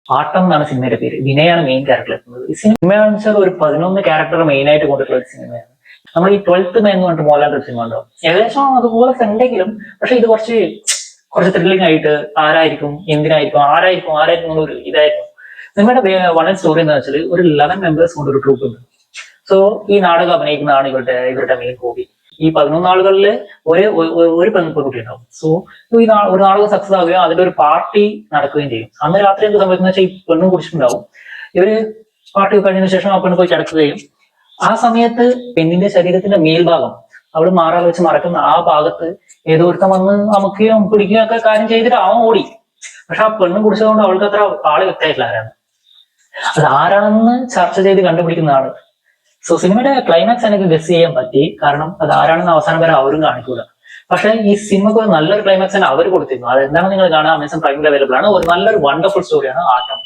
ആട്ടം എന്നാണ് സിനിമയുടെ പേര്. വിനയാണ് മെയിൻ ക്യാരക്ടർ എത്തുന്നത്. ഈ സിനിമയാണെന്ന് വെച്ചാൽ ഒരു 11 ക്യാരക്ടർ മെയിൻ ആയിട്ട് കൊണ്ടിട്ടുള്ള ഒരു സിനിമയാണ്. നമ്മൾ ഈ 12th Man എന്ന് പറഞ്ഞിട്ട് മോഹൻലാലിന്റെ സിനിമ ഉണ്ടാവും. ഏകദേശം അതുപോലെ ഉണ്ടെങ്കിലും പക്ഷെ ഇത് കുറച്ച് ത്രില്ലിംഗ് ആയിട്ട് ആരായിരിക്കും ആരായിരിക്കും ഒരു ഇതായിരുന്നു. സിനിമയുടെ വൺ സ്റ്റോറി എന്ന് വെച്ചാൽ ഒരു 11 മെമ്പേഴ്സ് കൊണ്ട് ഒരു ട്രൂപ്പ് ഉണ്ട്. സോ ഈ നാടകം അഭിനയിക്കുന്നതാണ് ഇവരുടെ മെയിൻ ഹോബി. ഈ 11 ആളുകളിൽ ഒരു പെൺകുട്ടി ഉണ്ടാവും. സോ ഈ ഒരു നാടകം സക്സസ് ആവുകയും അതിന്റെ ഒരു പാർട്ടി നടക്കുകയും ചെയ്യും. അന്ന് രാത്രി എന്ത് സംഭവിക്കുന്ന വെച്ചാൽ ഈ പെണ്ണും കുടിച്ചിട്ടുണ്ടാവും. ഇവര് പാർട്ടി കഴിഞ്ഞതിന് ശേഷം ആ പെണ്ണ് പോയി കിടക്കുകയും ആ സമയത്ത് പെണ്ണിന്റെ ശരീരത്തിന്റെ മേൽഭാഗം അവള് മാറാതെ വെച്ച് മറക്കുന്ന ആ ഭാഗത്ത് ഏതോ ഒരുത്തം വന്ന് അമുക്കുകയും പിടിക്കുകയും ഒക്കെ കാര്യം ചെയ്തിട്ട് അവൻ ഓടി. പക്ഷെ ആ പെണ്ണും കുടിച്ചതുകൊണ്ട് അവൾക്ക് അത്ര ആള് വ്യക്തമായിട്ടില്ല ആരാണ്. അത് ആരാണെന്ന് ചർച്ച ചെയ്ത് കണ്ടുപിടിക്കുന്നതാണ്. സോ സിനിമയുടെ ക്ലൈമാക്സ് എനിക്ക് ഗസ് ചെയ്യാൻ പറ്റി. കാരണം അത് ആരാണെന്ന് അവസാനം വരെ അവരും കാണിക്കൂല. പക്ഷെ ഈ സിനിമക്ക് നല്ലൊരു ക്ലൈമാക്സ് തന്നെ അവർ കൊടുത്തിരുന്നു. അത് എന്താണെന്ന് നിങ്ങൾ കാണാൻ അമേസോൺ പ്രൈമിൽ അവൈലബിൾ ആണ്. ഒരു നല്ലൊരു വണ്ടർഫുൾ സ്റ്റോറിയാണ് ആട്ടം.